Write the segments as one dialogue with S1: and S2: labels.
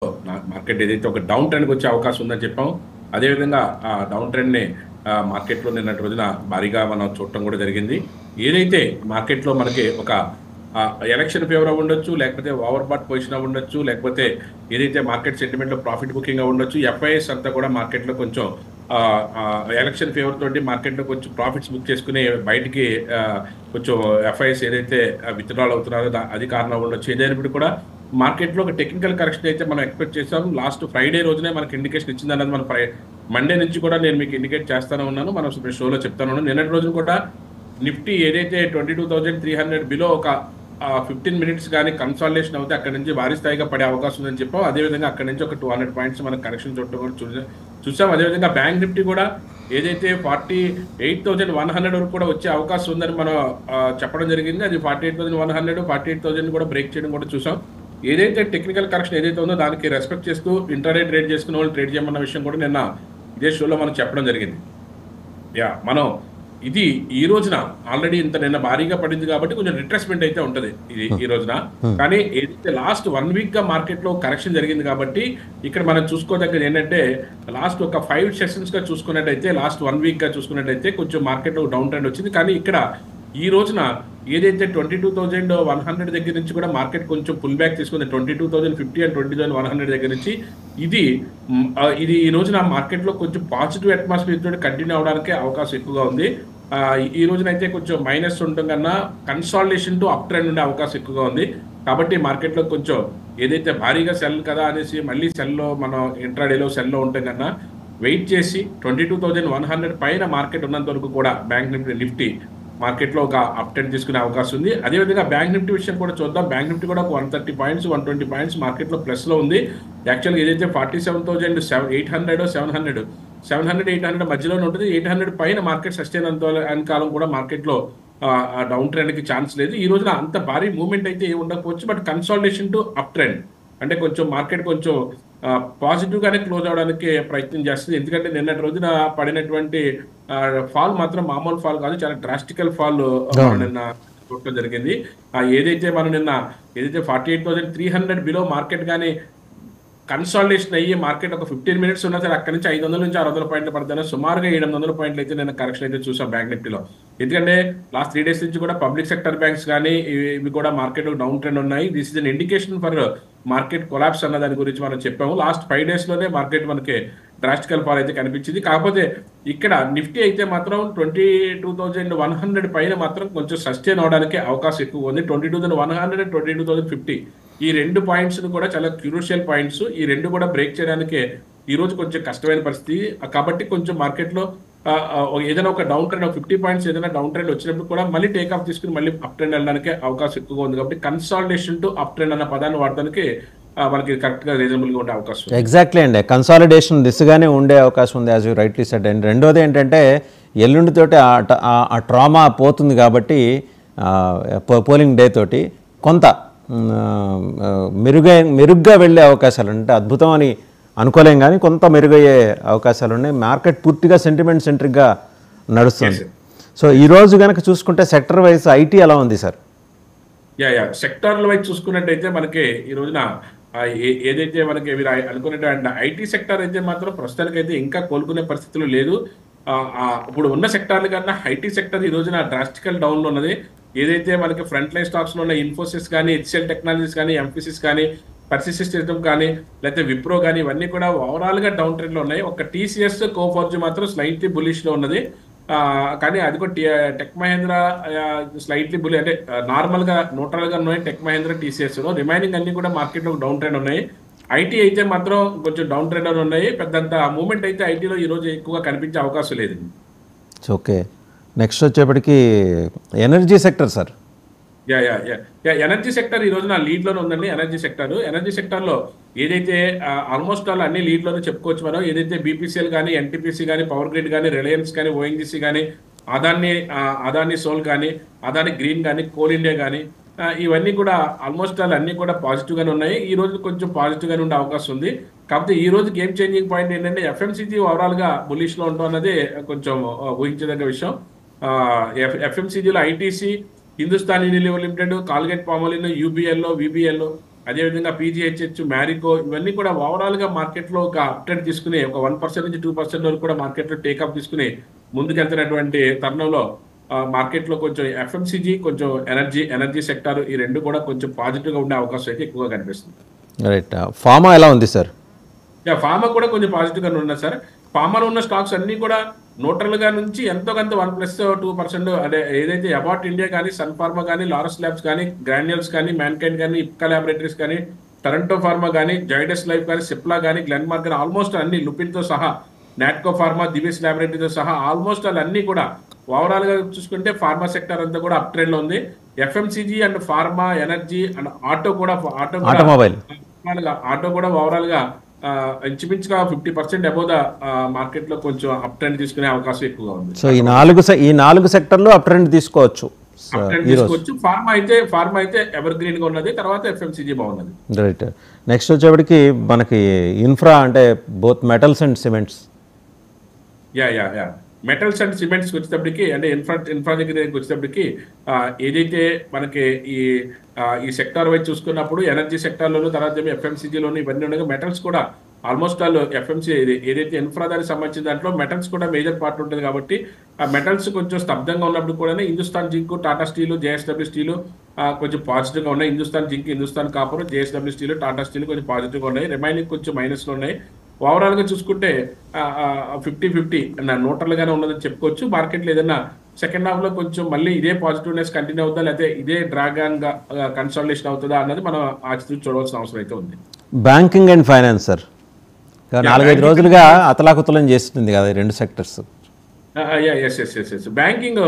S1: Market ఏదైతే ఒక down ట్రెండ్కి వచ్చే అవకాశం ఉందని చెప్పాం. అదేవిధంగా ఆ డౌన్ ట్రెండ్ని మార్కెట్లో నిన్నటి రోజున భారీగా మనం చూడటం కూడా జరిగింది. ఏదైతే మార్కెట్లో మనకి ఒక ఎలక్షన్ ఫేవర్ ఉండొచ్చు, లేకపోతే ఓవర్ బాట్ పొజిషన్ ఉండొచ్చు, లేకపోతే ఏదైతే మార్కెట్ సెంటిమెంట్లో ప్రాఫిట్ బుకింగ్ ఉండొచ్చు, ఎఫ్ఐఎస్ అంతా కూడా మార్కెట్లో కొంచెం ఎలక్షన్ ఫేవర్ తోటి మార్కెట్లో కొంచెం ప్రాఫిట్స్ బుక్ చేసుకుని బయటికి కొంచెం ఎఫ్ఐఎస్ ఏదైతే విత్డ్రాల్ అవుతున్నారో అది కారణం ఉండొచ్చు. ఏదైనప్పుడు కూడా మార్కెట్లో ఒక టెక్నికల్ కరెక్షన్ అయితే మనం ఎక్స్పెక్ట్ చేసాం. లాస్ట్ ఫ్రైడే రోజునే మనకి ఇండికేషన్ ఇచ్చింది అన్నది మనం మండే నుంచి కూడా నేను మీకు ఇండికేట్ చేస్తానే ఉన్నాను, మనం షోలో చెప్తాను ఉన్నాను. నిన్నటి రోజు కూడా నిఫ్టీ ఏదైతే 22,300 బిలో ఒక 15 మినిట్స్ కానీ కన్సాలిడేషన్ అవుతే అక్కడ నుంచి భారీ స్థాయిగా పడే అవకాశం ఉందని చెప్పాం. అదేవిధంగా అక్కడ నుంచి ఒక 200 పాయింట్స్ మనకు కరెక్షన్ చూడటం కూడా చూసాం. అదేవిధంగా బ్యాంక్ నిఫ్టీ కూడా ఏదైతే 48,100 వరకు కూడా వచ్చే అవకాశం ఉందని మనం చెప్పడం జరిగింది. అది 48,100, 48,000 కూడా బ్రేక్ చేయడం కూడా చూసాం. ఏదైతే టెక్నికల్ కరెక్షన్ ఏదైతే ఉందో దానికి రెస్పెక్ట్ చేస్తూ ఇంటర్డే ట్రేడ్ చేసుకునే వాళ్ళు ట్రేడ్ చేయమన్న విషయం కూడా నిన్న ఇదే షోలో మనం చెప్పడం జరిగింది. మనం ఇది ఈ రోజున ఆల్రెడీ ఇంత నిన్న భారీగా పడింది కాబట్టి కొంచెం రిట్రెస్మెంట్ అయితే ఉంటుంది ఇది ఈ రోజున. కానీ ఏదైతే లాస్ట్ 1 వీక్ గా మార్కెట్ లో కరెక్షన్ జరిగింది కాబట్టి ఇక్కడ మనం చూసుకోదగ్గది ఏంటంటే లాస్ట్ ఒక 5 సెషన్స్ గా చూసుకున్నట్టయితే, లాస్ట్ 1 వీక్ గా చూసుకున్నట్టయితే కొంచెం మార్కెట్ లో డౌన్ ట్రెండ్ వచ్చింది. కానీ ఇక్కడ ఈ రోజున ఏదైతే 22,100 దగ్గర నుంచి కూడా మార్కెట్ కొంచెం పుల్ బ్యాక్ తీసుకుంది. 22,050 అండ్ 20,100 దగ్గర నుంచి ఇది ఈ రోజున మార్కెట్ లో కొంచెం పాజిటివ్ అట్మాస్ఫియర్ తోటి కంటిన్యూ అవడానికి అవకాశం ఎక్కువగా ఉంది. ఈ రోజున అయితే కొంచెం మైనస్ ఉండడం కన్నా కన్సాలిడేషన్ టు అప్ ట్రెండ్ ఉండే అవకాశం ఎక్కువగా ఉంది. కాబట్టి మార్కెట్ లో కొంచెం ఏదైతే భారీగా సెల్ కదా అనేసి మళ్ళీ సెల్లో మనం ఇంట్రాడేలో సెల్లో ఉంటాం కన్నా వెయిట్ చేసి 22,100 పైన మార్కెట్ ఉన్నంత వరకు కూడా బ్యాంక్ నిఫ్టీ మార్కెట్లో ఒక అప్ ట్రెండ్ తీసుకునే అవకాశం ఉంది. అదేవిధంగా బ్యాంక్ నిఫ్టీ విషయం కూడా చూద్దాం. బ్యాంక్ నిఫ్టీ కూడా 130 పాయింట్స్ 120 పాయింట్స్ మార్కెట్లో ప్లస్లో ఉంది. యాక్చువల్గా ఏదైతే 47,800 700 800 మధ్యలోనే ఉంటుంది. 800 పైన మార్కెట్ సస్టైన్ అంత కాలం కూడా మార్కెట్లో డౌన్ ట్రెండ్కి ఛాన్స్ లేదు. ఈ రోజున అంత భారీ మూవ్మెంట్ అయితే ఉండకపోవచ్చు, but consolidation to up trend అంటే కొంచెం మార్కెట్ కొంచెం పాజిటివ్ గానే క్లోజ్ అవడానికి ప్రయత్నం చేస్తుంది. ఎందుకంటే నిన్నటి రోజున పడినటువంటి ఫాల్ మాత్రం మామూలు ఫాల్ కాదు, చాలా డ్రాస్టికల్ ఫాల్ నిన్న చూడటం జరిగింది. ఏదైతే 48,300 బిలో మార్కెట్ కానీ కన్సాలిడేషన్ అయ్యి మార్కెట్ ఒక 15 మినిట్స్ ఉన్నా సరే అక్కడ నుంచి 500 నుంచి 600 పాయింట్లు పడుతున్నా సుమారుగా 700 పాయింట్లు అయితే నేను కరెక్షన్ అయితే చూసాం బ్యాంక్ నిఫ్టీలో. ఎందుకంటే లాస్ట్ 3 డేస్ నుంచి కూడా పబ్లిక్ సెక్టర్ బ్యాంక్స్ కానీ ఇవి కూడా మార్కెట్ డౌన్ ట్రెండ్ ఉన్నాయి. This is an indication for market collapse అన్న దాని గురించి మనం చెప్పాము. లాస్ట్ 5 డేస్ లోనే మార్కెట్ మనకి డ్రాస్టికల్ ఫాల్ అయితే కనిపించింది. కాకపోతే ఇక్కడ నిఫ్టీ అయితే మాత్రం 22,100 పైన మాత్రం కొంచెం సస్టైన్ అవడానికి అవకాశం ఎక్కువ ఉంది. 22,100 అండ్ 22,050 ఈ 2 పాయింట్స్ కూడా చాలా క్రూషియల్ పాయింట్స్. ఈ 2 కూడా బ్రేక్ చేయడానికి ఈ రోజు కొంచెం కష్టమైన పరిస్థితి. కాబట్టి కొంచెం మార్కెట్లో ఏదైనా ఒక డౌన్ ట్రెండ్ 50 పాయింట్స్ ఏదైనా డౌన్ ట్రెండ్ వచ్చినప్పుడు కూడా మళ్ళీ టేక్ ఆఫ్ తీసుకుని మళ్ళీ అప్ ట్రెండ్ వెళ్ళడానికి అవకాశం ఎక్కువగా ఉంది. కాబట్టి కన్సాలిడేషన్ టు అప్ ట్రెండ్ అన్న పదాన్ని వాడడానికి మనకి కరెక్ట్ గా రీజనబుల్ గా ఉండే అవకాశం.
S2: ఎగ్జాక్ట్లీ అండి, కన్సాలిడేషన్ దిశగానే ఉండే అవకాశం ఉంది as you rightly said. And రెండోది ఏంటంటే ఎల్లుండితోటి ఆ ట్రామా పోతుంది కాబట్టి పోలింగ్ డే తోటి కొంత మెరుగ్గా వెళ్ళే అవకాశాలు అంటే అద్భుతం అని అనుకోలేం, కానీ కొంత మెరుగయ్యే అవకాశాలు ఉన్నాయి. మార్కెట్ పూర్తిగా సెంటిమెంట్ సెంట్రిక్గా నడుస్తుంది. సో ఈరోజు కనుక చూసుకుంటే సెక్టర్ వైజ్ ఐటీ ఎలా ఉంది సార్?
S1: సెక్టార్ల వైజ్ చూసుకున్నట్టయితే మనకి ఈ రోజున ఏదైతే మనకి అనుకున్నట్టు ఐటీ సెక్టార్ అయితే మాత్రం ప్రస్తుతానికైతే ఇంకా కోలుకునే పరిస్థితులు లేదు. ఇప్పుడు ఉన్న సెక్టార్ల కన్నా ఐటీ సెక్టర్ ఈ రోజున డ్రాస్టికల్ డౌన్ లో ఉన్నది. ఏదైతే మనకి ఫ్రంట్ లైన్ స్టాక్స్ లో ఉన్న ఇన్ఫోసిస్ కానీ, హెచ్సిఎల్ టెక్నాలజీస్ కానీ, ఎంఫిసిస్ కానీ, పర్సిస్టెంట్ సిస్టమ్ కానీ, లేకపోతే విప్రో కానీ ఇవన్నీ కూడా ఓవరాల్ గా డౌన్ ట్రెండ్ లో ఉన్నాయి. ఒక టీసీఎస్ కోఫార్జ్ మాత్రం స్లైట్లీ బులిష్ లో ఉన్నది. కానీ అది కూడా టెక్ మహేంద్ర స్లైట్లీ బుల్ అంటే నార్మల్ గా న్యూట్రల్ గా ఉన్నాయి. టెక్ మహేంద్ర టీసీఎస్ లో రిమైనింగ్ అన్ని కూడా మార్కెట్ లో డౌన్ ట్రెండ్ ఉన్నాయి. ఐటీ అయితే మాత్రం కొంచెం డౌన్ ట్రెండ్ అని ఉన్నాయి. పెద్దంత మూవ్మెంట్ అయితే ఐటీలో ఈ రోజు ఎక్కువగా కనిపించే అవకాశం లేదు.
S2: ఓకే, నెక్స్ట్ వచ్చేప్పటికి energy sector sir.
S1: Energy sector ఈ రోజున లీడ్ లోనే ఉందండి. ఎనర్జీ సెక్టర్ లో ఏదైతే ఆల్మోస్ట్ ఆల్ అన్ని లీడ్ లోనే చెప్పుకోవచ్చు మనం. ఏదైతే బీపీసీఎల్ కానీ, ఎన్టీపీసీ కానీ, పవర్ గ్రిడ్ కానీ, రిలయన్స్ కానీ, ఓఎన్జీసీ కానీ, అదాని సోల్ కానీ, అదాని గ్రీన్ కానీ, కోల్ ఇండియా కానీ ఇవన్నీ కూడా ఆల్మోస్ట్ ఆల్ అన్ని కూడా పాజిటివ్ గానే ఉన్నాయి. ఈ రోజు కొంచెం పాజిటివ్ గానే ఉండే అవకాశం ఉంది. కాకపోతే ఈ రోజు గేమ్ చేంజింగ్ పాయింట్ ఏంటంటే ఎఫ్ఎంసీజీ ఓవరాల్ గా బులిష్ లో ఉండడం అన్నది కొంచెం ఊహించదగ్గ విషయం. ఎఫ్ఎంసీజీలో ITC, Hindustan Unilever limited, Colgate Palmolive, UBL, VBL అదేవిధంగా పీజీహెచ్హెచ్, మ్యారికో ఇవన్నీ కూడా ఓవరాల్ గా మార్కెట్ లో ఒక అప్డేట్ తీసుకుని ఒక 1% నుంచి 2% వరకు కూడా మార్కెట్ లో టేకప్ తీసుకుని ముందుకెళ్తున్నటువంటి తరుణంలో మార్కెట్ లో కొంచెం ఎఫ్ఎంసీజీ, కొంచెం ఎనర్జీ సెక్టార్ ఈ రెండు కూడా కొంచెం పాజిటివ్ గా ఉండే అవకాశం అయితే ఎక్కువగా కనిపిస్తుంది.
S2: రైట్. ఫార్మా ఎలా ఉంది సార్?
S1: ఫార్మా కూడా కొంచెం పాజిటివ్ గా ఉన్నాయి సార్. ఫార్మాలో ఉన్న స్టాక్స్ అన్ని కూడా న్యూట్రల్ గా నుంచి ఎంతో కొంత 1+2% అదే ఏదైతే అబాట్ ఇండియా కానీ, సన్ ఫార్మా కానీ, లారస్ ల్యాబ్స్ కానీ, గ్రాన్యూల్స్ కానీ, మ్యాన్కైండ్ కానీ, ఇప్కా ల్యాబొరేటరీస్ కానీ, టొరంటో ఫార్మా కానీ, జైడస్ లైఫ్ కానీ, సిప్లా కానీ, గ్లెన్మార్క్ కానీ ఆల్మోస్ట్ అన్ని లుపిన్ తో సహా, నాట్కో ఫార్మా, దివిస్ ల్యాబొరేటరీతో సహా ఆల్మోస్ట్ అన్ని కూడా ఓవరాల్ గా చూసుకుంటే ఫార్మా సెక్టర్ అంతా కూడా అప్ ట్రెండ్ లో ఉంది. FMCG and pharma, energy and auto కూడా
S2: ఆటోమొబైల్
S1: ఆటో కూడా ఓవరాల్ గా ఇంచుమించుగా 50% అబౌవ్ ద మార్కెట్ లో కొంచెం అప్ ట్రెండ్ తీసుకునే అవకాశం ఎక్కువగా ఉంది.
S2: సో ఈ నాలుగు సెక్టర్లు అప్ ట్రెండ్ తీసుకోవచ్చు.
S1: ఫార్మా అయితే ఎవర్ గ్రీన్ గా ఉన్నది, తర్వాత ఎఫ్ఎంసీజీ బాగున్నది.
S2: రైట్. నెక్స్ట్ వచ్చేప్పటికి మనకి ఇన్ఫ్రా అంటే both metals and cements.
S1: Metals and cements వచ్చేటప్పటికి అంటే ఇన్ఫ్రా దగ్గరికి వచ్చేటప్పటికి ఏదైతే మనకి ఈ సెక్టార్ వైజ్ చూసుకున్నప్పుడు ఎనర్జీ సెక్టార్లోను, తర్వాత ఎఫ్ఎంసీజీలోను ఇవన్నీ ఉండగా మెటల్స్ కూడా ఆల్మోస్ట్ ఆల్ ఎఫ్ఎంసీ ఏదైతే ఇన్ఫ్రా దానికి సంబంధించిన దాంట్లో మెటల్స్ కూడా మేజర్ పార్ట్ ఉంటుంది కాబట్టి ఆ మెటల్స్ కొంచెం స్తబ్దంగా ఉన్నప్పుడు కూడా Hindustan zinc, Tata steel, JSW steel కొంచెం పాజిటివ్గా ఉన్నాయి. Hindustan zinc, Hindustan copper, JSW steel, Tata steel కొంచెం పాజిటివ్గా ఉన్నాయి. రిమైనింగ్ కొంచెం మైనస్లో ఉన్నాయి. ఓవరాల్ గా చూసుకుంటే 50-50 న్యూట్రల్ గానే ఉన్నదని చెప్పుకోవచ్చు. మార్కెట్లో ఏదైనా సెకండ్ హాఫ్ లో కొంచెం మళ్ళీ ఇదే పాజిటివ్నెస్ కంటిన్యూ అవుతుందా, లేకపోతే ఇదే డ్రాగన్ గా కన్సాలిడేషన్ అవుతుందా అన్నది మనం ఆచి చూడవలసిన అవసరం అయితే ఉంది.
S2: బ్యాంకింగ్ అండ్ ఫైనాన్స్ సార్ 4-5 రోజులుగా అతలాకుతలం చేస్తుంది కదా ఈ రెండు sectors.
S1: Banking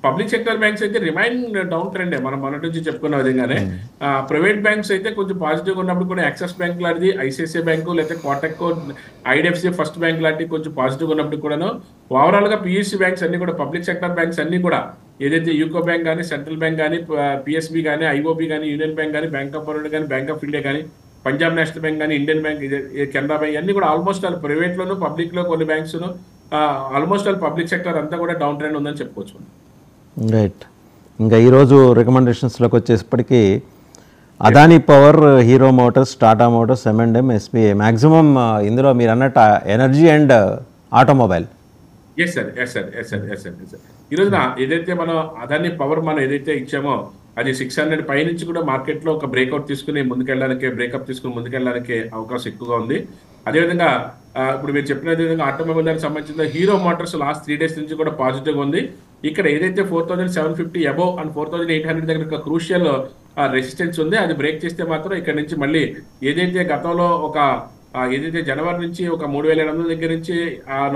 S1: public sector banks అయితే రిమైన్ డౌన్ ట్రెండ్ మనం మొన్నటి నుంచి చెప్పుకున్న విధంగానే. ప్రైవేట్ బ్యాంక్స్ అయితే కొంచెం పాజిటివ్గా ఉన్నప్పుడు కూడా యాక్సిస్ బ్యాంక్ లాంటిది, ఐసిఐసిఐ బ్యాంకు, లేకపోతే కోటక్, ఐడిఎఫ్సి ఫస్ట్ బ్యాంక్ లాంటివి కొంచెం పాజిటివ్గా ఉన్నప్పుడు కూడాను ఓవరాల్ గా పిఎస్సి బ్యాంక్స్ అన్ని కూడా, పబ్లిక్ సెక్టర్ బ్యాంక్స్ అన్ని కూడా ఏదైతే యూకో బ్యాంక్ కానీ, సెంట్రల్ బ్యాంక్ కానీ, పిఎస్బి కానీ, ఐఓబి కానీ, యూనియన్ బ్యాంక్ కానీ, బ్యాంక్ ఆఫ్ బరోడా కానీ, బ్యాంక్ ఆఫ్ ఇండియా కానీ, పంజాబ్ నేషనల్ బ్యాంక్ కానీ, ఇండియన్ బ్యాంక్, కెనరా బ్యాంక్ అన్ని కూడా ఆల్మోస్ట్ ఆల్ ప్రైవేట్ లోను, పబ్లిక్ లో కొన్ని banks almost all public sector అంతా కూడా డౌన్ ట్రెండ్ ఉందని చెప్పుకోవచ్చు.
S2: రైట్. ఇంకా ఈరోజు రికమెండేషన్స్లోకి వచ్చేప్పటికీ Adani power, Hero motors, Tata motors, M&M, SBI maximum ఇందులో మీరు అన్నట్టు energy and automobile.
S1: Yes sir. ఈరోజున ఏదైతే మనం అదానీ పవర్ మనం ఏదైతే ఇచ్చామో అది 600 పై నుంచి కూడా మార్కెట్ లో ఒక బ్రేక్అప్ తీసుకుని ముందుకెళ్ళడానికి అవకాశం ఎక్కువగా ఉంది. అదేవిధంగా ఇప్పుడు మీరు చెప్పిన విధంగా ఆటోమొబైల్ దానికి సంబంధించిన హీరో మోటార్స్ లాస్ట్ 3 days నుంచి కూడా పాజిటివ్గా ఉంది. ఇక్కడ ఏదైతే 4750 అబౌవ్ అండ్ 4800 దగ్గర క్రూషియల్ రెసిస్టెన్స్ ఉంది, అది బ్రేక్ చేస్తే మాత్రం ఇక్కడ నుంచి మళ్ళీ ఏదైతే గతంలో ఏదైతే జనవరి నుంచి ఒక 3700 దగ్గర నుంచి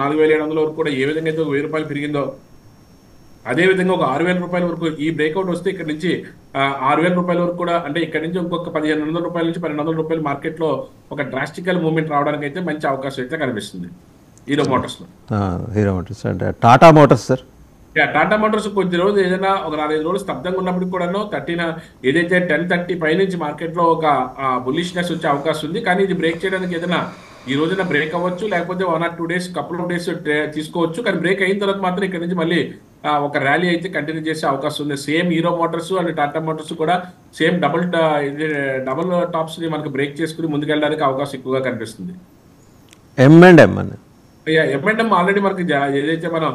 S1: 4700 వరకు కూడా ఏ విధంగా అయితే ఒక 1000 రూపాయలు పెరిగిందో అదే విధంగా ఒక 6000 రూపాయల వరకు ఈ బ్రేక్అవుట్ వస్తే ఇక్కడ నుంచి 6000 రూపాయల వరకు కూడా, అంటే ఇక్కడ నుంచి ఇంకొక 1500 రూపాయల నుంచి 1200 రూపాయలు మార్కెట్ లో ఒక డ్రాస్టికల్ మూవ్మెంట్ రావడానికి అయితే మంచి అవకాశం అయితే కనిపిస్తుంది హీరో మోటార్స్ లో.
S2: హీరో మోటార్స్ అంటే Tata Motors sir.
S1: Tata Motors కొద్ది రోజులు ఏదైనా ఒక 4-5 రోజులు స్తబ్దంగా ఉన్నప్పుడు కూడాను ఏదైతే 1030 పై నుంచి మార్కెట్ లో ఒక బుల్లిష్నెస్ వచ్చే అవకాశం ఉంది. కానీ ఇది బ్రేక్ చేయడానికి ఏదైనా ఈ రోజున బ్రేక్ అవ్వచ్చు, లేకపోతే 1 or 2 days couple of days తీసుకోవచ్చు. కానీ బ్రేక్ అయిన తర్వాత మాత్రం ఇక్కడ నుంచి మళ్ళీ ఒక ర్యాలీ అయితే కంటిన్యూ చేసే అవకాశం ఉంది. Same hero Motors and Tata Motors కూడా సేమ్ డబుల్ టాప్స్ ని మనకు బ్రేక్ చేసుకుని ముందుకెళ్ళడానికి అవకాశం ఎక్కువగా కనిపిస్తుంది. M&M ఆల్రెడీ మనకి ఏదైతే మనం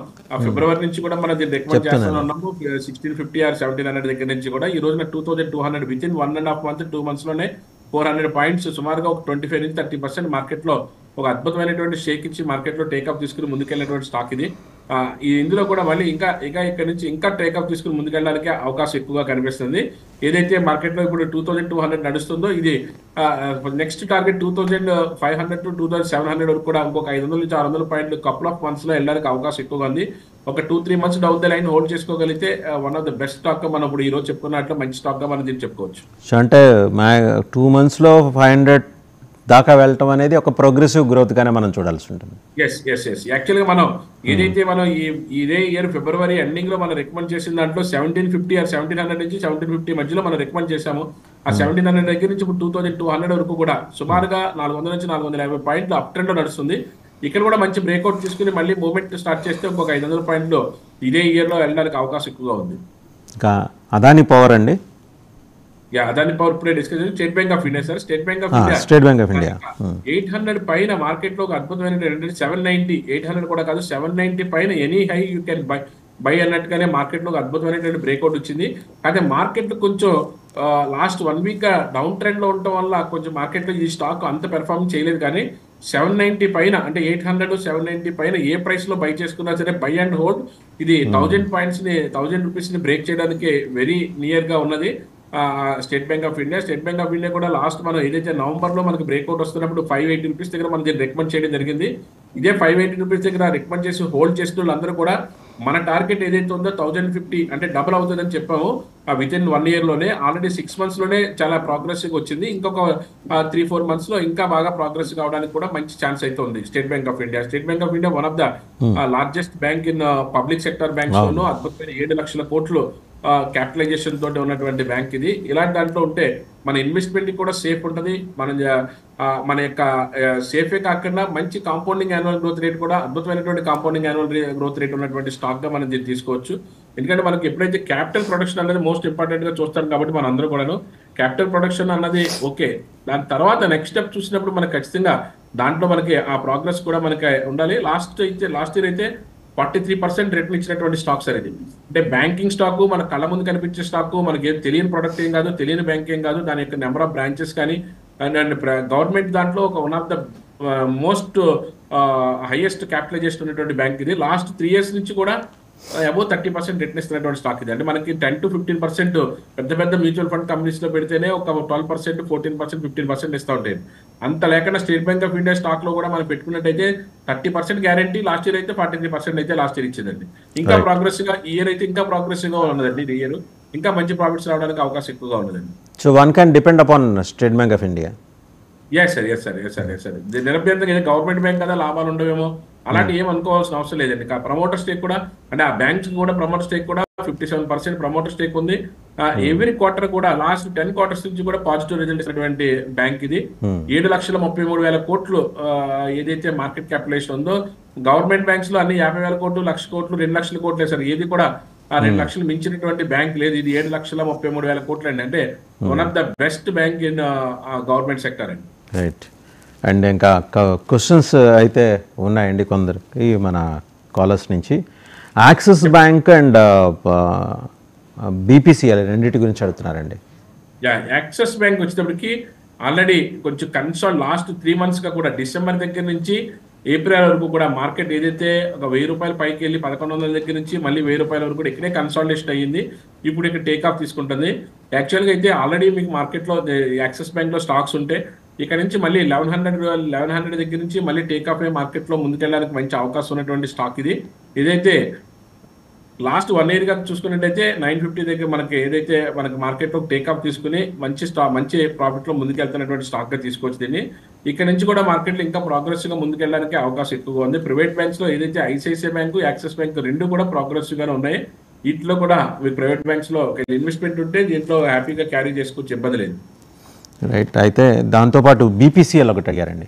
S1: ఫిబ్రవరి నుంచి కూడా మనం దీన్ని రికమెండ్ చేస్తూ ఉన్నాము 1650 or 1700 దగ్గర నుంచి కూడా ఈ రోజున 2200 విత్ ఇన్ 1.5 month 2 months లోనే 400 పాయింట్స్ సుమారుగా ఒక 25 నుంచి 30% మార్కెట్ లో ఒక అద్భుతమైనటువంటి షేక్ ఇచ్చి మార్కెట్ లో టేకప్ తీసుకుని ముందుకెళ్ళినటువంటి స్టాక్ ఇది. ఇందులో కూడా మళ్ళీ ఇంకా ఇక్కడ నుంచి ఇంకా టేకప్ తీసుకుని ముందుకెళ్ళడానికి అవకాశం ఎక్కువగా కనిపిస్తుంది. ఏదైతే మార్కెట్ లో ఇప్పుడు 2200 నడుస్తుందో ఇది నెక్స్ట్ టార్గెట్ 2500 to 2700 వరకు కూడా ఇంకొక 500 నుంచి 600 పాయింట్లు కపుల్ ఆఫ్ మంత్స్ లో వెళ్ళడానికి అవకాశం ఎక్కువగా ఉంది. ఒక 2-3 months down the line hold చేసుకోగలిగితే one of the best stock గా మనం ఇప్పుడు ఈ రోజు చెప్పుకున్నట్లు మంచి స్టాక్ గా మనం దీన్ని చెప్పుకోవచ్చు.
S2: అంటే 2 months లో 500 దాకా వెళ్ళటం అనేది ఒక ప్రోగ్రెసివ్ గ్రోత్ గానే మనం చూడాల్సి ఉంటుంది.
S1: యాక్చువల్ గా మనం ఏదైతే మనం ఇదే ఇయర్ ఫిబ్రవరి ఎండింగ్ లో మనం రికమెండ్ చేసిన దాంట్లో 1750 or 1700 నుంచి 1750 మధ్యలో మనం రికమెండ్ చేసాము. ఆ 1700 దగ్గర నుంచి ఇప్పుడు 2200 వరకు కూడా సుమారుగా 400 నుంచి 450 పాయింట్లు అప్ ట్రెండ్ లో నడుస్తుంది. ఇక్కడ కూడా మంచి బ్రేక్అవుట్ తీసుకుని మళ్ళీ మూవ్మెంట్ స్టార్ట్ చేస్తే ఇంకొక 500 పాయింట్లు ఇదే ఇయర్ లో వెళ్ళడానికి అవకాశం ఎక్కువగా ఉంది.
S2: ఇంకా అదానీ పవర్ అండి.
S1: అదాని పవర్ ఇప్పుడే డిస్కస్ చేసి state bank of India sir. State bank of India
S2: state bank of India
S1: 800 పైన మార్కెట్ లో ఒక అద్భుతమైన 790, 800 కూడా కాదు 790 పైన any high you can buy అన్నట్టుగానే మార్కెట్ లో ఒక అద్భుతమైనటువంటి బ్రేక్అవుట్ వచ్చింది. కానీ మార్కెట్ కొంచెం లాస్ట్ 1 వీక్ గా డౌన్ ట్రెండ్ లో ఉండటం వల్ల కొంచెం మార్కెట్ లో ఈ స్టాక్ అంత పెర్ఫార్మ్ చేయలేదు. కానీ 790 పైన అంటే 800 790 పైన ఏ ప్రైస్ లో బై చేసుకున్నా సరే బై అండ్ హోల్డ్. ఇది 1000 పాయింట్స్ ని 1000 రూపీస్ ని బ్రేక్ చేయడానికి వెరీ నియర్ గా ఉన్నది state bank of India. State bank of India కూడా లాస్ట్ మనం ఏదైతే నవంబర్ లో మనకి బ్రేక్అవుట్ వస్తున్నప్పుడు 580 రూపీస్ దగ్గర మనం దీన్ని రికమెండ్ చేయడం జరిగింది. ఇదే 580 రూపీస్ దగ్గర రికమెండ్ చేసి హోల్డ్ చేసిన వాళ్ళందరూ కూడా మన టార్గెట్ ఏదైతే ఉందో 1050 అంటే డబుల్ అవుతుందని చెప్పాము. విత్ ఇన్ 1 ఇయర్ లోనే ఆల్రెడీ 6 months లోనే చాలా ప్రోగ్రెసివ్ వచ్చింది. ఇంకొక 3-4 months లో ఇంకా బాగా ప్రోగ్రెస్ కావడానికి కూడా మంచి ఛాన్స్ అయితే ఉంది state bank of India. State bank of India one of the largest bank in public sector banks లోనూ అద్భుతమైన 7 లక్షల కోట్లు క్యాపిటలైజేషన్ తోటి ఉన్నటువంటి బ్యాంక్ ఇది. ఇలాంటి దాంట్లో ఉంటే మన ఇన్వెస్ట్మెంట్ కూడా సేఫ్ ఉంటుంది. మన యొక్క సేఫే కాకుండా మంచి కాంపౌండింగ్ యాన్యువల్ గ్రోత్ రేట్ కూడా అద్భుతమైనటువంటి కాంపౌండింగ్ యాన్యువల్ గ్రోత్ రేట్ ఉన్నటువంటి స్టాక్ గా మనం దీన్ని తీసుకోవచ్చు. ఎందుకంటే మనకి ఎప్పుడైతే క్యాపిటల్ ప్రొడక్షన్ అనేది మోస్ట్ ఇంపార్టెంట్ గా చూస్తాం కాబట్టి మన అందరూ కూడాను క్యాపిటల్ ప్రొడక్షన్ అన్నది ఓకే. దాని తర్వాత నెక్స్ట్ స్టెప్ చూసినప్పుడు మనకి ఖచ్చితంగా దాంట్లో మనకి ఆ ప్రోగ్రెస్ కూడా మనకి ఉండాలి. లాస్ట్ ఇయర్ అయితే 43% రేట్లు ఇచ్చినటువంటి స్టాక్ సార్ ఇది. అంటే బ్యాంకింగ్ స్టాక్ మన కళ్ళ ముందు కనిపించే స్టాక్, మనకి ఏం తెలియని ప్రొడక్ట్ ఏం కాదు, తెలియని బ్యాంక్ ఏం కాదు. దాని యొక్క నెంబర్ ఆఫ్ బ్రాంచెస్ కానీ అండ్ గవర్నమెంట్ దాంట్లో ఒక one of the most highest capitalization ఉన్నటువంటి బ్యాంక్ ఇది. లాస్ట్ 3 years నుంచి కూడా అబౌవ్ 30% రిటర్న్ ఇస్తున్నటువంటి స్టాక్ ఇది. అంటే మనకి 10 to 15% పెద్ద పెద్ద మ్యూచువల్ ఫండ్ కంపెనీస్ లో పెడితేనే ఒక 12%, 14%, 15% ఇస్తూ ఉంటాయి. అంత లేకుండా state bank of India stock లో కూడా మనం పెట్టుకున్నట్టయితే 30% గ్యారంటీ. లాస్ట్ ఇయర్ అయితే 43% అయితే లాస్ట్ ఇయర్ ఇచ్చిందండి. ఇంకా ప్రోగ్రెసివ్ గా ఈ ఇయర్ అయితే ఇంకా ప్రోగ్రెసివ్ గా ఉన్నదండి. ఈ ఇయర్ ఇంకా మంచి ప్రాఫిట్స్ రావడానికి అవకాశం ఎక్కువగా ఉన్నదండి.
S2: So one can depend upon state bank of India.
S1: Yes sir. నిరభ్యంతరంగా గవర్నమెంట్ బ్యాంక్ కదా లాభాలు ఉండవేమో అలాంటి ఏం అనుకోవాల్సిన అవసరం లేదండి. ప్రమోటర్ స్టేక్ కూడా అంటే ఆ బ్యాంక్స్ కూడా ప్రమోటర్ స్టేక్ కూడా 57% ప్రమోటర్ స్టేక్ ఉంది. ఎవ్రీ క్వార్టర్ కూడా లాస్ట్ 10 quarters నుంచి కూడా పాజిటివ్ రిజల్ట్ ఇచ్చినటువంటి బ్యాంక్ ఇది. 7,33,000 కోట్లు ఏదైతే మార్కెట్ క్యాపిటలైజేషన్ ఉందో గవర్నమెంట్ బ్యాంక్స్ లో అన్ని 50,000 కోట్లు, 1,00,000 కోట్లు, 2,00,000 కోట్లు సార్. ఏది కూడా 2 లక్షలు మించినటువంటి బ్యాంక్ లేదు. ఇది 7,33,000 కోట్లు అండి. అంటే one of the best bank in government sector అండి.
S2: రైట్. అండ్ ఇంకా క్వశ్చన్స్ అయితే ఉన్నాయండి కొందరికి మన కాలర్స్ నుంచి. యాక్సిస్ బ్యాంక్ అండ్ బీపీసీఎల్ రెండింటి గురించి అడుగుతున్నారండి.
S1: యాక్సిస్ బ్యాంక్ వచ్చేటప్పటికి ఆల్రెడీ కొంచెం లాస్ట్ 3 months గా కూడా డిసెంబర్ దగ్గర నుంచి ఏప్రిల్ వరకు కూడా మార్కెట్ ఏదైతే ఒక 1,000 రూపాయలు పైకి వెళ్ళి 1,100 దగ్గర నుంచి మళ్ళీ 1,000 రూపాయల వరకు కూడా ఇక్కడే కన్సాలిడేషన్ అయ్యింది. ఇప్పుడు ఇక్కడ టేక్ ఆఫ్ తీసుకుంటుంది. యాక్చువల్గా అయితే ఆల్రెడీ మీకు మార్కెట్ లో యాక్సిస్ బ్యాంక్ లో స్టాక్స్ ఉంటే ఇక్కడ నుంచి మళ్ళీ 1100 దగ్గర నుంచి మళ్ళీ టేక్ ఆఫ్ అయ్యే మార్కెట్ లో ముందుకెళ్ళడానికి మంచి అవకాశం ఉన్నటువంటి స్టాక్ ఇది. ఇదైతే లాస్ట్ 1 year గా చూసుకున్నట్టయితే 950 దగ్గర మనకి ఏదైతే మనకి మార్కెట్ లో టేక్ ఆఫ్ తీసుకుని మంచి ప్రాఫిట్ లో ముందుకెళ్తున్నటువంటి స్టాక్ గా తీసుకోవచ్చు దీన్ని. ఇక్కడ నుంచి కూడా మార్కెట్ లో ఇంకా ప్రోగ్రెసివ్ గా ముందుకెళ్ళడానికి అవకాశం ఎక్కువగా ఉంది. ప్రైవేట్ బ్యాంక్స్ లో ఏదైతే ఐసిఐసిఐ బ్యాంకు, యాక్సిస్ బ్యాంక్ రెండు కూడా ప్రోగ్రెసివ్ గానే ఉన్నాయి. వీటిలో కూడా మీకు ప్రైవేట్ బ్యాంక్స్ లో ఇన్వెస్ట్మెంట్ ఉంటే దీంట్లో హ్యాపీగా క్యారీ చేసుకోవచ్చు, ఇబ్బంది లేదు.
S2: రైట్. అయితే దాంతోపాటు బీపీసీఎల్ ఒకటి అడిగారండి.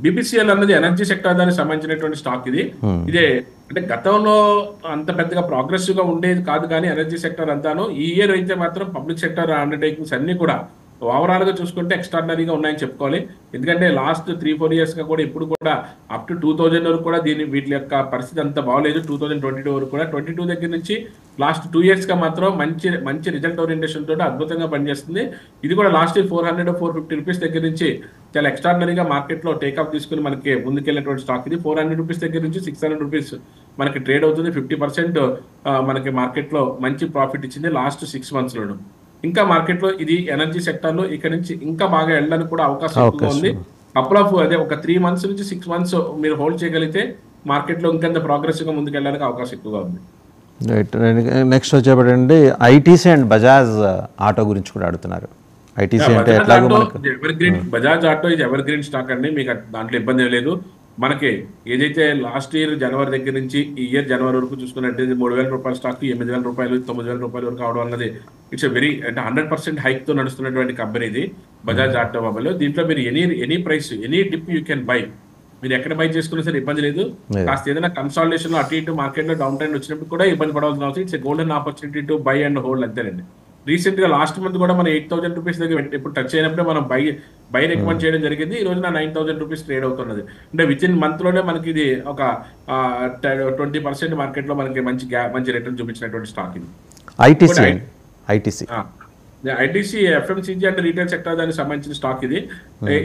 S1: బీపీసీఎల్ అన్నది ఎనర్జీ సెక్టర్ దానికి సంబంధించినటువంటి స్టాక్ ఇది. ఇదే అంటే గతంలో అంత పెద్దగా ప్రోగ్రెసివ్ గా ఉండేది కాదు కానీ ఎనర్జీ సెక్టర్ అంతాను. ఈ ఇయర్ అయితే మాత్రం పబ్లిక్ సెక్టర్ అండర్టేకింగ్స్ అన్ని కూడా ఓవరాల్ గా చూసుకుంటే ఎక్స్ట్రాడినరీగా ఉన్నాయని చెప్పుకోవాలి. ఎందుకంటే లాస్ట్ 3-4 years గా కూడా ఇప్పుడు కూడా అప్ టు 2000 వరకు కూడా వీటి యొక్క పరిస్థితి అంత బాగలేదు. 2022 వరకు కూడా 22 దగ్గర నుంచి లాస్ట్ 2 years గా మాత్రం మంచి రిజల్ట్ ఓరియంటేషన్ తోటి అద్భుతంగా పనిచేస్తుంది. ఇది కూడా లాస్ట్ ఇయర్ 400-450 రూపీస్ దగ్గర నుంచి చాలా ఎక్స్ట్రాడినరీగా మార్కెట్ లో టేక్ ఆఫ్ తీసుకుని మనకి ముందుకెళ్ళినటువంటి స్టాక్ ఇది. 400 రూపీస్ దగ్గర నుంచి 600 రూపీస్ మనకి ట్రేడ్ అవుతుంది. 50% మనకి మార్కెట్ లో మంచి ప్రాఫిట్ ఇచ్చింది లాస్ట్ 6 months లోను. ఇంకా మార్కెట్ లో ఇది ఎనర్జీ సెక్టర్ లో ఇక్కడ నుంచి ఇంకా బాగా వెళ్ళడానికి కూడా అవకాశం ఎక్కువగా ఉంది. ఒక 3 months నుంచి 6 months మీరు హోల్డ్ చేయగలిగితే మార్కెట్ లో ఇంకంత ప్రోగ్రెసివ్ గా ముందుకు వెళ్ళడానికి అవకాశం ఎక్కువగా ఉంది.
S2: రైట్. నెక్స్ట్ వచ్చేపడండి ఐటీసీ అండ్ బజాజ్ ఆటో గురించి కూడా అడుగుతున్నారు. ఐటీసీ అంటే
S1: బజాజ్ ఆటో ఇది ఎవర్ గ్రీన్ స్టాక్ అండి. మీకు దాంట్లో ఇబ్బంది లేదు. మనకి ఏదైతే లాస్ట్ ఇయర్ జనవరి దగ్గర నుంచి ఈ ఇయర్ జనవరి వరకు చూసుకున్నట్టు 3,000 రూపాయల స్టాక్ 8,000 రూపాయలు 9,000 రూపాయల వరకు అవడం అన్నది ఇట్స్ వెరీ అంటే 100% హైక్ తో నడుస్తున్నటువంటి కంపెనీ ఇది బజాజ్ ఆటోమొబైల్. దీంట్లో మీరు any price any dip you can buy. మీరు ఎక్కడ బై చేసుకున్నా సరే ఇబ్బంది లేదు. కాస్త ఏదైనా కన్సాలిడేషన్ లో అటు ఇటు మార్కెట్ లో డౌన్ ట్రెండ్ వచ్చినప్పుడు కూడా ఇబ్బంది పడవలసిన అవసరం. It's golden opportunity to buy and hold అంతేనండి. రీసెంట్ గా లాస్ట్ మంత్ కూడా మనం 8,000 రూపీస్ దగ్గర ఇప్పుడు టచ్ అయినప్పుడే మనం బై రికమెండ్ చేయడం జరిగింది. ఈ రోజున 9,000 రూపీస్ ట్రేడ్ అవుతున్నది. అంటే విత్ ఇన్ మంత్ లోనే మనకి ఇది ఒక 20% మార్కెట్ లో మనకి మంచి రిటర్న్ చూపించినటువంటి స్టాక్ ఇది. ఐటీసీ ఎఫ్ఎంసీజీ అంటే రీటైల్ సెక్టర్ దానికి సంబంధించిన స్టాక్ ఇది.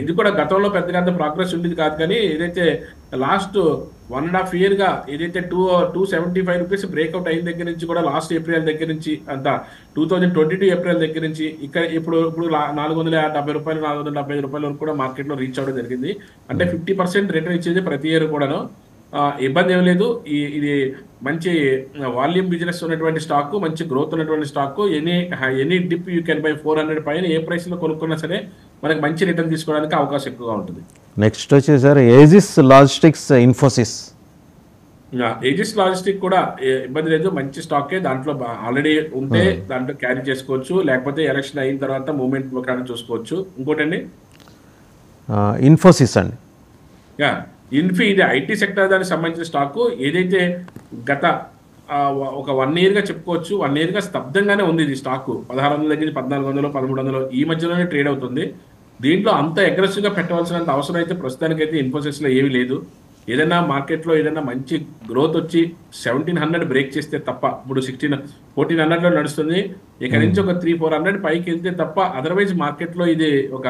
S1: ఇది కూడా గతంలో పెద్దగా అంత ప్రోగ్రెస్ ఉండేది కాదు, కానీ ఏదైతే లాస్ట్ 1.5 year గా ఏదైతే 275 రూపీస్ బ్రేక్అవుట్ అయిన దగ్గర నుంచి కూడా లాస్ట్ ఏప్రిల్ దగ్గర నుంచి అంత 2022 ఏప్రిల్ దగ్గర నుంచి ఇప్పుడు 470 రూపాయలు 475 రూపాయల వరకు కూడా మార్కెట్ లో రీచ్ అవ్వడం జరిగింది. అంటే 50% రిటర్న్ ఇచ్చేది ప్రతి ఇయర్ కూడాను. ఇబ్బంది ఏం లేదు. ఇది మంచి వాల్యూమ్ బిజినెస్ ఉన్నటువంటి స్టాక్, మంచి గ్రోత్ ఉన్నటువంటి stock. Any dip you can buy 400 పైన ఏ ప్రైస్ లో కొనుక్కున్నా సరే మనకి మంచి రిటర్న్ తీసుకోవడానికి అవకాశం ఎక్కువగా ఉంటుంది.
S2: నెక్స్ట్ వచ్చేసి sir Aegis logistics Infosys.
S1: Aegis logistic కూడా ఇబ్బంది లేదు, మంచి స్టాకే. దాంట్లో ఆల్రెడీ ఉంటే దాంట్లో క్యారీ చేసుకోవచ్చు, లేకపోతే ఎలక్షన్ అయిన తర్వాత మూవ్మెంట్ ప్రకారం చూసుకోవచ్చు. ఇంకోటండి
S2: ఇన్ఫోసిస్ అండి.
S1: ఇది ఐటీ సెక్టర్ దానికి సంబంధించిన స్టాక్. ఏదైతే గత ఒక 1 year గా చెప్పుకోవచ్చు, 1 year గా స్తబ్దంగానే ఉంది ఇది స్టాక్. 1600 దగ్గర 1400 1300 ఈ మధ్యలోనే ట్రేడ్ అవుతుంది. దీంట్లో అంత అగ్రెసివ్ గా పెట్టవలసినంత అవసరం అయితే ప్రస్తుతానికైతే ఇన్ఫోసిస్ లో ఏమీ లేదు. ఏదైనా మార్కెట్ లో ఏదైనా మంచి గ్రోత్ వచ్చి 1700 బ్రేక్ చేస్తే తప్ప, ఇప్పుడు 1400 లో నడుస్తుంది, ఇక నుంచి ఒక 300-400 పైకి వెళ్తే తప్ప అదర్వైజ్ మార్కెట్ లో ఇది ఒక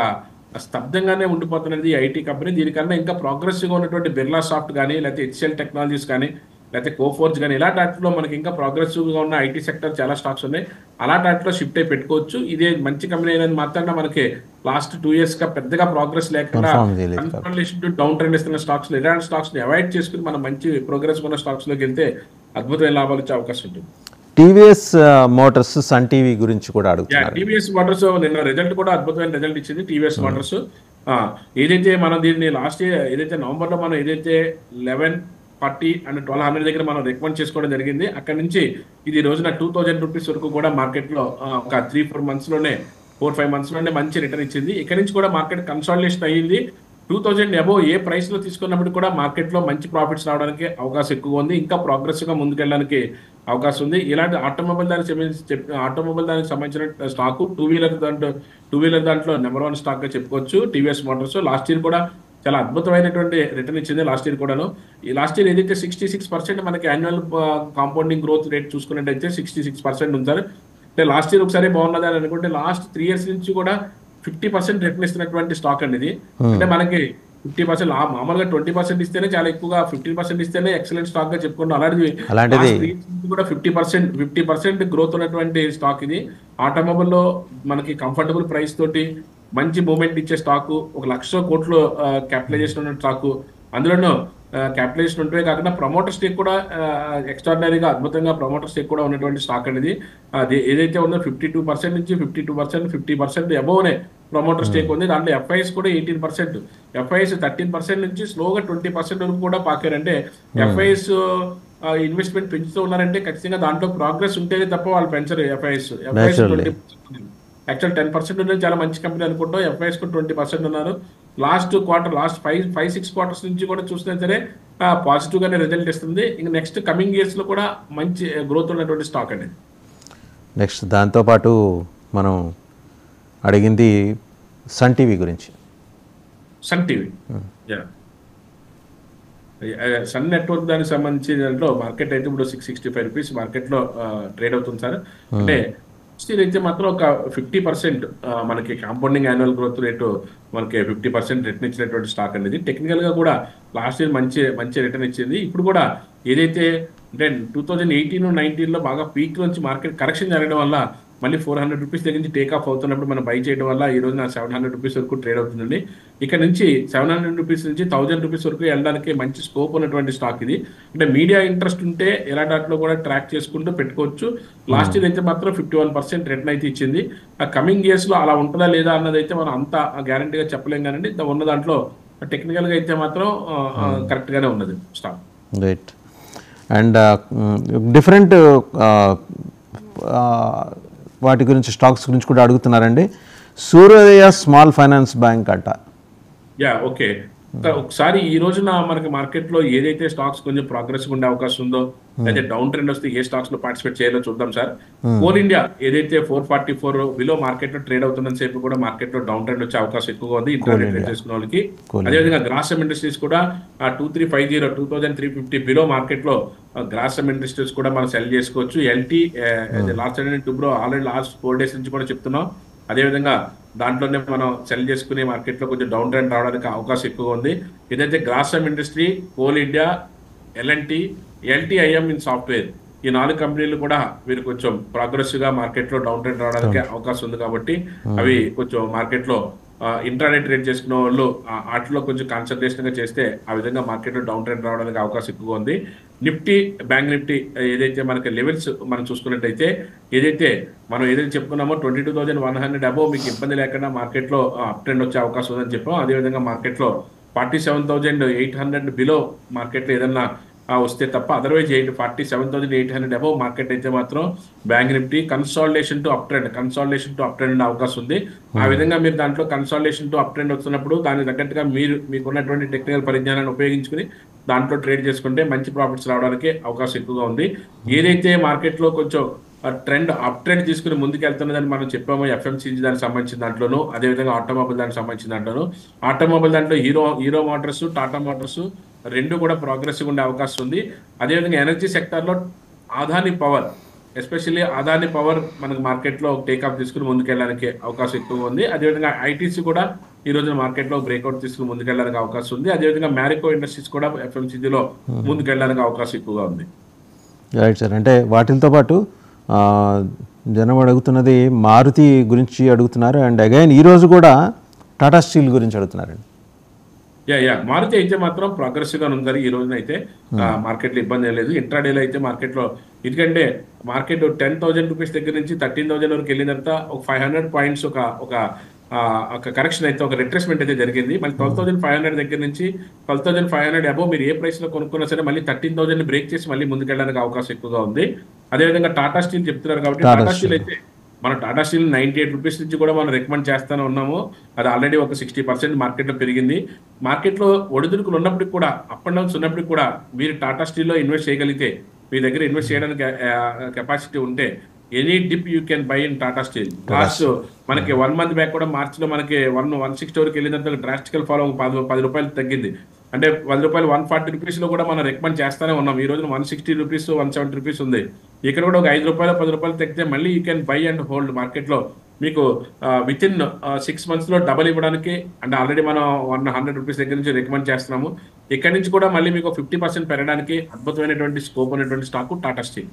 S1: స్తబ్దంగానే ఉండిపోతున్నది ఐటీ కంపెనీ. దీనికన్నా ఇంకా ప్రోగ్రెసివ్ గా ఉన్నటువంటి బిర్లా సాఫ్ట్ కానీ, లేకపోతే హెచ్సిఎల్ టెక్నాలజీస్ కానీ, లేకపోతే కోఫోర్జ్ కానీ, ఇలాంటి వాటిలో మనకి ఇంకా ప్రోగ్రెసివ్ గా ఉన్న ఐటీ సెక్టర్ చాలా స్టాక్స్ ఉన్నాయి. అలాంటి వాటిలో షిఫ్ట్ అయి పెట్టుకోవచ్చు. ఇదే మంచి కంపెనీ అనేది మాత్రమే మనకి లాస్ట్ 2 years గా పెద్దగా ప్రోగ్రెస్ లేకుండా డౌన్ ట్రెండ్ ఇస్తున్న స్టాక్స్, ఇలాంటి స్టాక్స్ ని అవాయిడ్ చేసుకుని మనం మంచి ప్రోగ్రెస్ ఉన్న స్టాక్స్ లోకి వెళ్తే అద్భుతమైన లాభాలు వచ్చే అవకాశం ఉంటుంది.
S2: టీవీఎస్ మోటార్స్, సన్ టీవీ గురించి కూడా అడుగుతున్నారు.
S1: టీవీఎస్ మోటార్స్ నిన్న రిజల్ట్ కూడా అద్భుతమైన రిజల్ట్ ఇచ్చింది. టీవీఎస్ మోటార్స్ ఏదైతే మనం దీన్ని లాస్ట్ ఇయర్ ఏదైతే నవంబర్ లో మనం ఏదైతే 1140 and 1200 దగ్గర మనం రికమెండ్ చేసుకోవడం జరిగింది. అక్కడ నుంచి ఇది రోజున 2000 రూపీస్ వరకు కూడా మార్కెట్ లో ఒక 3-4 months లోనే 4-5 months లోనే మంచి రిటర్న్ ఇచ్చింది. ఇక్కడ నుంచి కూడా మార్కెట్ కన్సాలిడేషన్ అయ్యింది. 2000 అబోవ్ ఏ ప్రైస్ లో తీసుకున్నప్పుడు కూడా మార్కెట్ లో మంచి ప్రాఫిట్స్ రావడానికి అవకాశం ఎక్కువ ఉంది. ఇంకా ప్రోగ్రెసివ్ గా ముందుకెళ్ళడానికి అవకాశం ఉంది. ఇలాంటి ఆటోమొబైల్ దానికి సంబంధించిన స్టాక్ టూ వీలర్ దాంట్లో నెంబర్ 1 స్టాక్ గా చెప్పుకోవచ్చు టీవీఎస్ మోటార్స్. లాస్ట్ ఇయర్ కూడా చాలా అద్భుతమైనటువంటి రిటర్న్ ఇచ్చింది. లాస్ట్ ఇయర్ కూడాను ఈ లాస్ట్ ఇయర్ ఏదైతే 66% మనకి యాన్యువల్ కాంపౌండింగ్ గ్రోత్ రేట్ చూసుకున్నట్టయితే 66% ఉంది సార్. అంటే లాస్ట్ ఇయర్ ఒకసారి బాగున్నది అని అనుకుంటే లాస్ట్ 3 years నుంచి కూడా 50% రిటర్న్ ఇస్తున్నటువంటి స్టాక్ అండి ఇది. అంటే మనకి 50% మామూలుగా 20% ఇస్తేనే చాలా ఎక్కువగా, 15% ఇస్తేనే ఎక్సలెంట్ స్టాక్ గా చెప్పుకుంటాం. అలాంటిది కూడా 50% గ్రోత్ ఉన్నటువంటి స్టాక్ ఇది. ఆటోమొబైల్ లో మనకి కంఫర్టబుల్ ప్రైస్ తోటి మంచి మూవ్మెంట్ ఇచ్చే స్టాక్, 1,00,000 కోట్లు క్యాపిటలైజేషన్ ఉన్న స్టాక్. అందులోనూ క్యాపిటలైజేషన్ ఉంటే కాకుండా ప్రమోటర్ స్టేక్ కూడా ఎక్స్ట్రాడినరీగా అద్భుతంగా ప్రమోటర్ స్టేక్ కూడా ఉన్నటువంటి స్టాక్ అనేది. అది ఏదైతే ఉందో 52% నుంచి 52%, 50% అబోవ్నే ప్రమోటర్ స్టేక్ ఉంది. దాంట్లో ఎఫ్ఐఎస్ కూడా 18%, ఎఫ్ఐఎస్ 13% నుంచి స్లోగా 20% వరకు కూడా పాకారంటే ఎఫ్ఐఎస్ ఇన్వెస్ట్మెంట్ పెంచుతూ ఉన్నారంటే ఖచ్చితంగా దాంట్లో ప్రోగ్రెస్ ఉంటేనే తప్ప వాళ్ళు పెంచరు. ఎఫ్ఐఎస్ 20% యాక్చువల్ 10% ఉన్నది చాలా మంచి కంపెనీ అనుకుంటాం. ఎఫ్ఐఎస్ కూడా 20% ఉన్నారు. లాస్ట్ 5-6 quarters నుంచి కూడా చూసినా సరే పాజిటివ్ గానే రిజల్ట్ ఇస్తుంది. ఇంకా నెక్స్ట్ కమింగ్ ఇయర్స్ లో కూడా మంచి గ్రోత్ ఉన్నటువంటి స్టాక్ అండి.
S2: నెక్స్ట్ దాంతోపాటు మనం అడిగింది సన్ టీవీ గురించి.
S1: సన్ టీవీ సన్ నెట్వర్క్ దానికి సంబంధించిన దాంట్లో మార్కెట్ అయితే ఇప్పుడు 665 రూపీస్ మార్కెట్ లో ట్రేడ్ అవుతుంది సార్. అంటే స్టిల్ అయితే మాత్రం ఒక 50% మనకి కాంపౌండింగ్ యాన్యువల్ గ్రోత్ రేటు మనకి 50% రిటర్న్ ఇచ్చినటువంటి స్టాక్ అనేది. టెక్నికల్ గా కూడా లాస్ట్ ఇయర్ మంచి రిటర్న్ ఇచ్చింది. ఇప్పుడు కూడా ఏదైతే అంటే 2018-19 లో బాగా పీక్ నుంచి మార్కెట్ కరెక్షన్ జరగడం వల్ల మళ్ళీ 400 రూపీస్ దగ్గర నుంచి టేక్ ఆఫ్ అవుతున్నప్పుడు మనం బై చేయడం వల్ల ఈ రోజు 700 రూపీస్ వరకు ట్రేడ్ అవుతుందండి. ఇక్కడ నుంచి 700 రూపీస్ నుంచి 1000 రూపీస్ వరకు వెళ్ళడానికి మంచి స్కోప్ ఉన్నటువంటి స్టాక్ ఇది. అంటే మీడియా ఇంట్రెస్ట్ ఉంటే ఎలాంటి వాటిలో కూడా ట్రాక్ చేసుకుంటూ పెట్టుకోవచ్చు. లాస్ట్ ఇయర్ అయితే మాత్రం 51% రిటర్న్ అయితే ఇచ్చింది. ఆ కమింగ్ ఇయర్స్ లో అలా ఉంటుందా లేదా అన్నది అయితే మనం అంత గ్యారంటీగా చెప్పలేం కానండి. ఉన్న దాంట్లో టెక్నికల్ గా అయితే మాత్రం కరెక్ట్ గానే ఉన్నది స్టాక్.
S2: రైట్. అండ్ డిఫరెంట్ వాటి గురించి స్టాక్స్ గురించి కూడా అడుగుతున్నారండి. సూర్యోదయ స్మాల్ ఫైనాన్స్ బ్యాంక్ అంట.
S1: ఓకే. ఒకసారి ఈ రోజున మనకి మార్కెట్ లో ఏదైతే స్టాక్స్ కొంచెం ప్రోగ్రెసివ్ ఉండే అవకాశం ఉందో, లేదా డౌన్ ట్రెండ్ వస్తే ఏ స్టాక్స్ లో పార్టిసిపేట్ చేయాలో చూద్దాం సార్. కోల్ ఇండియా ఏదైతే 444 బిలో మార్కెట్ లో ట్రేడ్ అవుతున్న సేపు కూడా మార్కెట్ లో డౌన్ ట్రెండ్ వచ్చే అవకాశం ఎక్కువగా ఉంది ఇంట్రాడే ట్రేడ్ చేసుకున్న వాళ్ళకి. అదేవిధంగా గ్రాసమ్ ఇండస్ట్రీస్ కూడా 2350 బిలో మార్కెట్ లో గ్రాసమ్ ఇండస్ట్రీస్ కూడా మనం సెల్ చేసుకోవచ్చు. LT last Toubro already last 4 days నుంచి కూడా చెప్తున్నాం. అదేవిధంగా దాంట్లోనే మనం సెల్ చేసుకునే మార్కెట్ లో కొంచెం డౌన్ ట్రెండ్ రావడానికి అవకాశం ఎక్కువగా ఉంది. ఏదైతే Grasim industry, coal India, L and T, LTIM in software, ఈ 4 కంపెనీలు కూడా మీరు కొంచెం ప్రోగ్రెసివ్ గా మార్కెట్ లో డౌన్ ట్రెండ్ రావడానికి అవకాశం ఉంది. కాబట్టి అవి కొంచెం మార్కెట్ లో ఇంట్రాడే ట్రేడ్ చేసుకునే వాళ్ళు వాటిలో కొంచెం కాన్సన్ట్రేషన్ గా చేస్తే ఆ విధంగా మార్కెట్ లో డౌన్ ట్రెండ్ రావడానికి అవకాశం ఎక్కువగా ఉంది. నిఫ్టీ, బ్యాంక్ నిఫ్టీ ఏదైతే మనకి లెవెల్స్ మనం చూసుకున్నట్టయితే, ఏదైతే మనం ఏదైతే చెప్పుకున్నామో 22,100 అబోవ్ మీకు ఇబ్బంది లేకుండా మార్కెట్ లో అప్ ట్రెండ్ వచ్చే అవకాశం ఉందని చెప్పాం. అదేవిధంగా మార్కెట్ లో 47,800 బిలో మార్కెట్ లో ఏదన్నా వస్తే తప్ప అదర్వైజ్ 47,800 అబోవ్ మార్కెట్ అయితే మాత్రం bank Nifty consolidation to up trend అవకాశం ఉంది. ఆ విధంగా మీరు దాంట్లో కన్సాలిడేషన్ టు అప్ ట్రెండ్ వస్తున్నప్పుడు దానికి తగ్గట్టుగా మీకున్నటువంటి టెక్నికల్ పరిజ్ఞానాన్ని ఉపయోగించుకుని దాంట్లో ట్రేడ్ చేసుకుంటే మంచి ప్రాఫిట్స్ రావడానికి అవకాశం ఎక్కువగా ఉంది. ఏదైతే మార్కెట్ లో కొంచెం ట్రెండ్ అప్ ట్రెండ్ తీసుకుని ముందుకెళ్తున్నదని మనం చెప్పాము, ఎఫ్ఎంసీజీ దానికి సంబంధించిన దాంట్లోనూ, అదేవిధంగా ఆటోమొబైల్ దానికి సంబంధించిన దాంట్లోనూ. ఆటోమొబైల్ దాంట్లో హీరో మోటార్స్, టాటా మోటార్స్ రెండు కూడా ప్రోగ్రెసివ్ ఉండే అవకాశం ఉంది. అదేవిధంగా ఎనర్జీ సెక్టార్లో Adani power, especially Adani power మనకు మార్కెట్లో టేక్ఆఫ్ తీసుకుని ముందుకెళ్ళడానికి అవకాశం ఎక్కువగా ఉంది. అదేవిధంగా ఐటీసీ కూడా ఈ రోజున మార్కెట్లో బ్రేక్అవుట్ తీసుకుని ముందుకెళ్ళడానికి అవకాశం ఉంది. అదేవిధంగా మ్యారికో ఇండస్ట్రీస్ కూడా ఎఫ్ఎంసీజీలో ముందుకెళ్ళడానికి అవకాశం ఎక్కువగా ఉంది.
S2: Right sir. అంటే వాటితో పాటు జనం అడుగుతున్నది మారుతి గురించి అడుగుతున్నారు, అండ్ అగైన్ ఈరోజు కూడా టాటా స్టీల్ గురించి అడుగుతున్నారండి.
S1: మారుతి అయితే మాత్రం ప్రోగ్రెసివ్ గా ఉంది ఈ రోజున అయితే మార్కెట్ లో ఇబ్బంది లేదు. ఇంట్రాడేలో అయితే మార్కెట్ లో, ఎందుకంటే మార్కెట్ 10,000 రూపీస్ దగ్గర నుంచి 13,000 వరకు వెళ్ళిన తర్వాత ఒక 500 పాయింట్స్ ఒక కరెక్షన్ అయితే, ఒక రిట్రేస్మెంట్ అయితే జరిగింది. మళ్ళీ 12,500 దగ్గర నుంచి 12,500 అబోవ్ మీరు ఏ ప్రైస్ లో కొనుక్కున్నా సరే మళ్ళీ 13,000 బ్రేక్ చేసి మళ్ళీ ముందుకెళ్ళడానికి అవకాశం ఎక్కువగా ఉంది. అదేవిధంగా టాటా స్టీల్ చెప్తున్నారు కాబట్టి టాటా స్టీల్ అయితే మన టాటా స్టీల్ 98 రూపీస్ నుంచి కూడా మనం రికమెండ్ చేస్తూనే ఉన్నాము. అది ఆల్రెడీ ఒక 60% మార్కెట్లో పెరిగింది. మార్కెట్లో ఒడిదుడుకులు ఉన్నప్పటికి కూడా, అప్ అండ్ డౌన్స్ ఉన్నప్పటికి కూడా మీరు టాటా స్టీల్లో ఇన్వెస్ట్ చేయగలిగితే, మీ దగ్గర ఇన్వెస్ట్ చేయడానికి కెపాసిటీ ఉంటే, any dip you can buy in Tata steel. Last మనకి 1 month బ్యాక్ కూడా మార్చిలో మనకి 160 వరకు వెళ్ళినంత డ్రాస్టికల్ ఫాలో 10 రూపాయలు తగ్గింది. అంటే 10 రూపాయలు 140 రూపీస్ లో కూడా మనం రికమెండ్ చేస్తానే ఉన్నాం. ఈ రోజు 160 రూపీస్ 170 రూపీస్ ఉంది. ఇక్కడ కూడా ఒక 5 రూపాయలు 10 రూపాయలు తగ్గితే మళ్ళీ you can buy and hold market లో. మీకు విత్ ఇన్ 6 months లో డబల్ ఇవ్వడానికి, అంటే ఆల్రెడీ మనం 100 రూపీస్ దగ్గర నుంచి రికమెండ్ చేస్తున్నాము. ఇక్కడ నుంచి కూడా మళ్ళీ మీకు 50% పెరగడానికి అద్భుతమైనటువంటి స్కోప్ ఉన్నటువంటి స్టాక్ టాటా స్టీల్.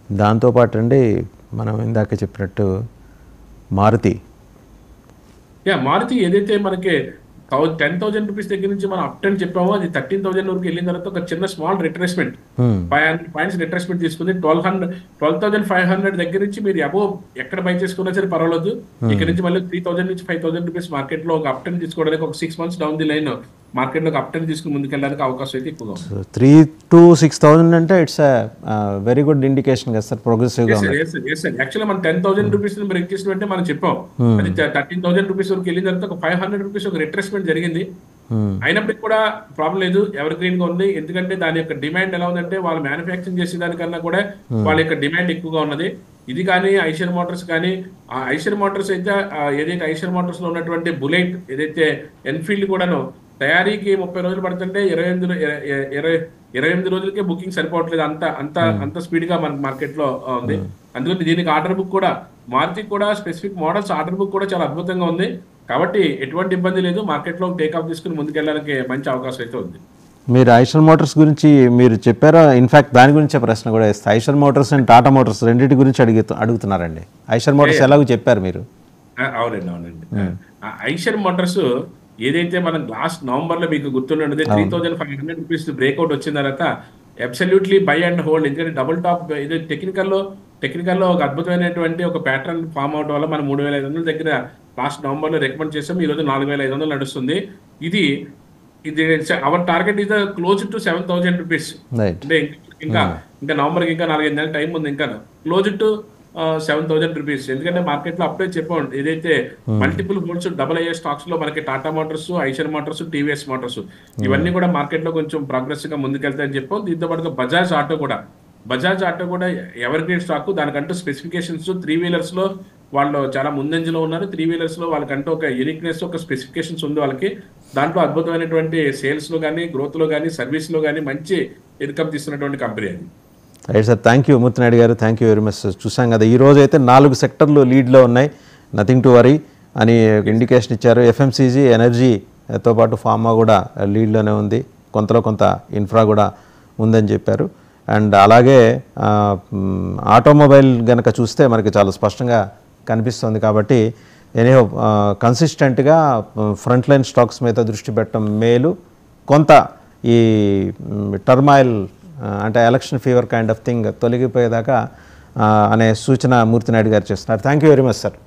S2: దాంతోపాటు అండి మనం ఇందాక చెప్పినట్టు మారుతి
S1: ఏదైతే మనకి 10,000 రూపీస్ దగ్గర నుంచి మనం అప్ టెన్ చెప్పామో, అది 13,000 వరకు వెళ్ళిన తర్వాత ఒక చిన్న స్మాల్ రిట్రేస్మెంట్, 500 పాయింట్స్ రిట్రేస్మెంట్ తీసుకుంది. 12,500 దగ్గర నుంచి మీరు అబోవ్ ఎక్కడ బై చేసుకున్నా సరే పర్వాలేదు. ఇక్కడ నుంచి మళ్ళీ 3,000 నుంచి 5,000 రూపీస్ మార్కెట్ లో ఒక అప్ టెన్ తీసుకోవడానికి ఒక 6 months down the line market లో అప్ టెన్ తీసుకుని ముందుకెళ్ళడానికి అవకాశం అయితే ఎక్కువగా ఉంది.
S2: 3,000 to 6,000 అంటే ఇట్స్ వెరీ గుడ్ ఇండికేషన్ కదా సార్, ప్రోగ్రెసివ్ గా ఉంది.
S1: యాక్చువల్లీ మనం 10,000 రూపీస్ బ్రేక్ చేసినట్టే మనం చెప్పాం. అది 13,000 రూపీస్ వరకు వెళ్ళిన తర్వాత ఒక 500 రూపీస్ ఒక రిట్రేస్మెంట్ జరిగింది. అయినప్పటికీ కూడా ప్రాబ్లం లేదు, ఎవర్ గ్రీన్ గా ఉంది. ఎందుకంటే దాని యొక్క డిమాండ్ ఎలా ఉందంటే, వాళ్ళు మ్యానుఫ్యాక్చరింగ్ చేసే దానికన్నా కూడా వాళ్ళ యొక్క డిమాండ్ ఎక్కువగా ఉన్నది. ఇది కానీ ఐషర్ మోటార్స్ కానీ, ఆ ఐషర్ మోటార్స్ అయితే ఏదైతే ఐషర్ మోటార్స్ లో ఉన్నటువంటి బుల్లెట్, ఏదైతే ఎన్ఫీల్డ్ కూడాను తయారీకి 30 రోజులు పడుతుంటే 28 రోజులకే బుకింగ్ సరిపోవట్లేదు. అంత స్పీడ్ గా మన మార్కెట్ లో ఉంది. అందుకని దీనికి ఆర్డర్ బుక్ కూడా, మారుతి కూడా స్పెసిఫిక్ మోడల్స్ ఆర్డర్ బుక్ కూడా చాలా అద్భుతంగా ఉంది. కాబట్టి ఎటువంటి ఇబ్బంది లేదు, మార్కెట్ లో టేక్ఆఫ్ తీసుకుని ముందుకెళ్ళడానికి మంచి అవకాశం అయితే ఉంది.
S2: మీరు ఐషర్ మోటార్స్ గురించి మీరు చెప్పారా? ఇన్ఫాక్ట్ దాని గురించే ప్రశ్న కూడా వేస్తే, Eicher Motors and Tata Motors రెండింటి గురించి అడుగుతున్నారండి. ఐషర్ మోటార్స్ ఎలాగో చెప్పారు మీరు.
S1: అవునండి. ఐషర్ మోటార్స్ ఏదైతే మనం లాస్ట్ నవంబర్ లో మీకు గుర్తుండే 3,500 రూపీస్ బ్రేక్అవుట్ వచ్చిన తర్వాత అబ్సల్యూట్లీ బై అండ్ హోల్డ్. ఎందుకంటే డబుల్ టాప్ ఇది టెక్నికల్లో ఒక అద్భుతమైనటువంటి ఒక ప్యాటర్న్ ఫామ్ అవడం వల్ల మనం 3,500 దగ్గర లాస్ట్ నవంబర్ లో రికమెండ్ చేసాం. ఈ రోజు 4,500 నడుస్తుంది. ఇది our target is close to 7,000 rupees. అంటే ఇంకా నవంబర్ కి ఇంకా 4-5 నెలల టైం ఉంది. ఇంకా క్లోజ్ టు ₹7,000. ఎందుకంటే మార్కెట్లో అప్పుడే చెప్పాం, ఏదైతే మల్టిపుల్ హోల్డ్స్ డబుల్ అయ్యే స్టాక్స్ లో మనకి Tata Motors, Eicher Motors, TVS Motors ఇవన్నీ కూడా మార్కెట్లో కొంచెం ప్రోగ్రెసివ్ గా ముందుకెళ్తాయని చెప్పాం. దీంతో పాటుగా బజాజ్ ఆటో కూడా ఎవర్ గ్రేడ్ స్టాక్, దానికంటూ స్పెసిఫికేషన్స్ 3 వీలర్స్ లో వాళ్ళు చాలా ముందంజలో ఉన్నారు. 3 వీలర్స్ లో వాళ్ళకంటూ ఒక యూనిక్నెస్, ఒక స్పెసిఫికేషన్స్ ఉంది వాళ్ళకి. దాంట్లో అద్భుతమైనటువంటి సేల్స్ లో కానీ, గ్రోత్ లో కానీ, సర్వీస్ లో కానీ మంచి ఇన్కమ్ తీస్తున్నటువంటి కంపెనీ అది.
S2: Right sir, thank you Murthy Naidu గారు, థ్యాంక్ యూ వెరీ మచ్. చూసాం కదా ఈ రోజు అయితే 4 సెక్టర్లు లీడ్లో ఉన్నాయి, నథింగ్ టు వరీ అని ఒక ఇండికేషన్ ఇచ్చారు. ఎఫ్ఎంసీజీ, ఎనర్జీతో పాటు ఫార్మా కూడా లీడ్లోనే ఉంది, కొంతలో కొంత ఇన్ఫ్రా కూడా ఉందని చెప్పారు. అండ్ అలాగే ఆటోమొబైల్ కనుక చూస్తే మనకి చాలా స్పష్టంగా కనిపిస్తుంది. కాబట్టి ఎనీహో కన్సిస్టెంట్గా ఫ్రంట్ లైన్ స్టాక్స్ మీద దృష్టి పెట్టడం మేలు. కొంత ఈ టర్మాయిల్ అంటే election fever kind of thing తొలగిపోయేదాకా అనే సూచన మూర్తినాయుడు గారు చేస్తున్నారు. Thank you very much sir.